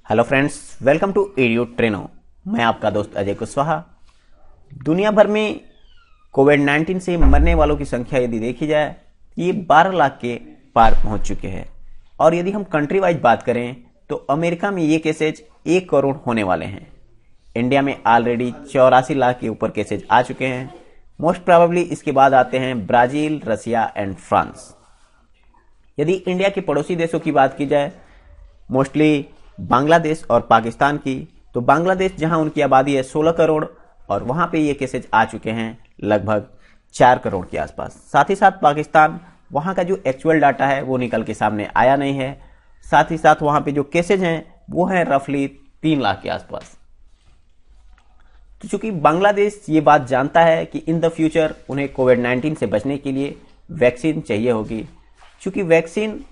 Hello friends, welcome to एडियो ट्रेनो। मैं आपका दोस्त अजय कुशवाहा। दुनिया भर में कोविड-19 से मरने वालों की संख्या यदि देखी जाए ये 12 लाख के पार पहुंच चुके हैं। और यदि हम कंट्री वाइज बात करें तो अमेरिका में ये केसेज 1 करोड़ होने वाले हैं। इंडिया में ऑलरेडी 84 लाख के ऊपर केसेज आ चुके हैं। मोस्ट प्रोबेबली इसके बाद आते हैं ब्राजील, रसिया एंड फ्रांस। यदि इंडिया के पड़ोसी देशों की बात की जाए, मोस्टली बांग्लादेश और पाकिस्तान की, तो बांग्लादेश जहां उनकी आबादी है 16 करोड़ और वहां पे ये केसेज आ चुके हैं लगभग 4 करोड़ के आसपास। साथ ही साथ पाकिस्तान, वहां का जो एक्चुअल डाटा है वो निकल के सामने आया नहीं है। साथ ही साथ वहां पे जो केसेज हैं वो हैं रफली 3 लाख के आसपास। तो चूंकि बांग्लादेश ये बात जानता है कि इन द फ्यूचर उन्हें कोविड-19 से बचने के लिए वैक्सीन चाहिए होगी, क्योंकि वैक्सीन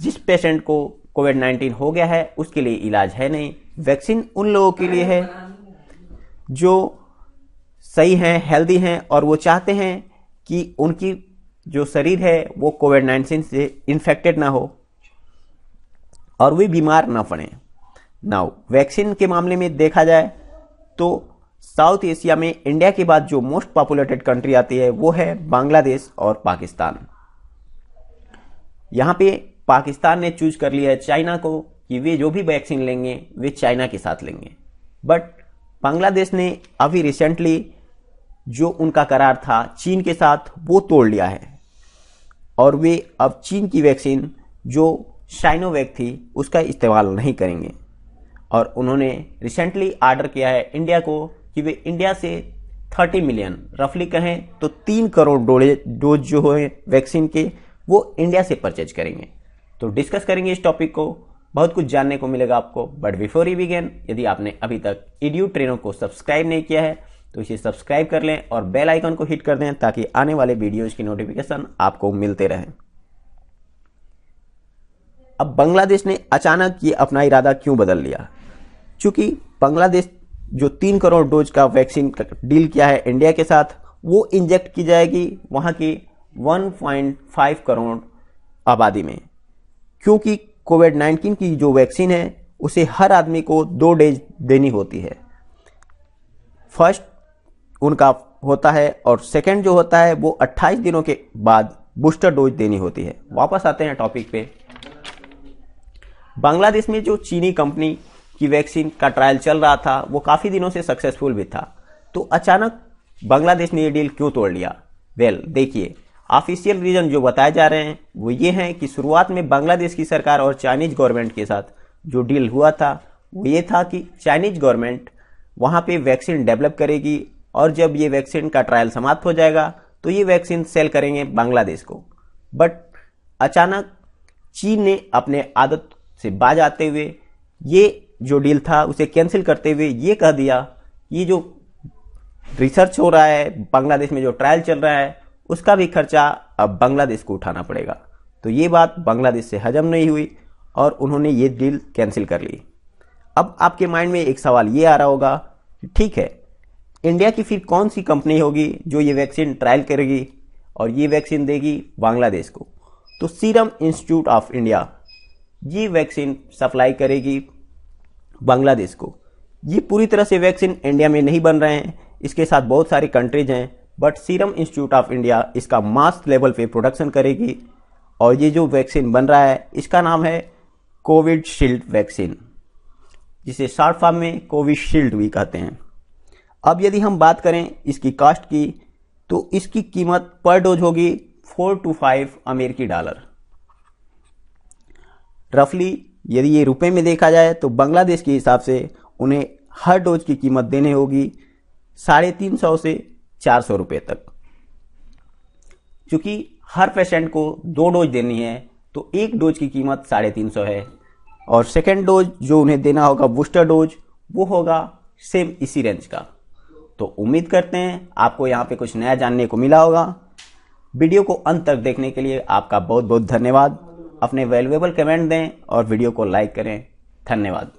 जिस पेशेंट को कोविड-19 हो गया है उसके लिए इलाज है नहीं। वैक्सीन उन लोगों के लिए है जो सही हैं, हेल्दी हैं और वो चाहते हैं कि उनकी जो शरीर है वो कोविड-19 से इन्फेक्टेड ना हो और वे बीमार ना पड़े। नाउ वैक्सीन के मामले में देखा जाए तो साउथ एशिया में इंडिया के बाद जो मोस्ट पॉपुलेटेड कंट्री आती है वो है बांग्लादेश और पाकिस्तान। यहां पे पाकिस्तान ने चूज कर लिया है चाइना को कि वे जो भी वैक्सीन लेंगे वे चाइना के साथ लेंगे। बट बांग्लादेश ने अभी रिसेंटली जो उनका करार था चीन के साथ वो तोड़ लिया है और वे अब चीन की वैक्सीन जो साइनोवैक थी उसका इस्तेमाल नहीं करेंगे। और उन्होंने रिसेंटली ऑर्डर किया है इंडिया को कि वे इंडिया से 30 मिलियन, रफली कहें तो 3 करोड़ डोज जो है वैक्सीन के वो इंडिया से परचेज करेंगे। तो डिस्कस करेंगे इस टॉपिक को, बहुत कुछ जानने को मिलेगा आपको। बट बिफोर वी बिगिन, यदि आपने अभी तक एडियो ट्रेनो को सब्सक्राइब नहीं किया है तो इसे सब्सक्राइब कर लें और बेल आइकन को हिट कर दें ताकि आने वाले वीडियोज की नोटिफिकेशन आपको मिलते रहे। अब बांग्लादेश ने अचानक ये अपना इरादा क्यों बदल लिया? क्योंकि बांग्लादेश जो 3 करोड़ डोज का वैक्सीन डील किया है इंडिया के साथ वो इंजेक्ट की जाएगी वहां की 1.5 करोड़ आबादी में, क्योंकि कोविड-19 की जो वैक्सीन है उसे हर आदमी को 2 डोज देनी होती है। फर्स्ट उनका होता है और सेकंड जो होता है वो 28 दिनों के बाद बूस्टर डोज देनी होती है। वापस आते हैं टॉपिक पे। बांग्लादेश में जो चीनी कंपनी की वैक्सीन का ट्रायल चल रहा था वो काफी दिनों से सक्सेसफुल भी था, तो अचानक बांग्लादेश ने ये डील क्यों तोड़ लिया? देखिए, ऑफिशियल रीजन जो बताए जा रहे हैं वो ये हैं कि शुरुआत में बांग्लादेश की सरकार और चाइनीज गवर्नमेंट के साथ जो डील हुआ था वो ये था कि चाइनीज गवर्नमेंट वहां पे वैक्सीन डेवलप करेगी और जब ये वैक्सीन का ट्रायल समाप्त हो जाएगा तो ये वैक्सीन सेल करेंगे बांग्लादेश को। बट अचानक चीन ने अपने आदत से बाज आते हुए ये जो डील था उसे कैंसिल करते हुए ये कह दिया ये जो रिसर्च हो रहा है, बांग्लादेश में जो ट्रायल चल रहा है उसका भी खर्चा अब बांग्लादेश को उठाना पड़ेगा। तो ये बात बांग्लादेश से हजम नहीं हुई और उन्होंने ये डील कैंसिल कर ली। अब आपके माइंड में एक सवाल ये आ रहा होगा कि ठीक है, इंडिया की फिर कौन सी कंपनी होगी जो ये वैक्सीन ट्रायल करेगी और ये वैक्सीन देगी बांग्लादेश को? तो सीरम इंस्टीट्यूट ऑफ इंडिया ये वैक्सीन सप्लाई करेगी बांग्लादेश को। ये पूरी तरह से वैक्सीन इंडिया में नहीं बन रहे हैं, इसके साथ बहुत सारी कंट्रीज हैं, but serum institute of India इसका मास लेवल पे प्रोडक्शन करेगी और ये जो वैक्सीन बन रहा है इसका नाम है कोविशील्ड वैक्सीन, जिसे शॉर्ट फॉर्म में कोविशील्ड भी कहते हैं। अब यदि हम बात करें इसकी कॉस्ट की तो इसकी कीमत पर डोज होगी 4 to 5 अमेरिकी डॉलर। रफली यदि ये रुपए में देखा जाए तो बांग्लादेश के हिसाब से उन्हें हर डोज की कीमत देने होगी 350 से 400 रुपए तक। क्योंकि हर पेशेंट को 2 डोज देनी है तो एक डोज की कीमत 350 है और सेकेंड डोज जो उन्हें देना होगा बूस्टर डोज वो होगा सेम इसी रेंज का। तो उम्मीद करते हैं आपको यहाँ पे कुछ नया जानने को मिला होगा। वीडियो को अंत तक देखने के लिए आपका बहुत बहुत धन्यवाद। अपने वैल्यूएबल कमेंट दें और वीडियो को लाइक करें। धन्यवाद।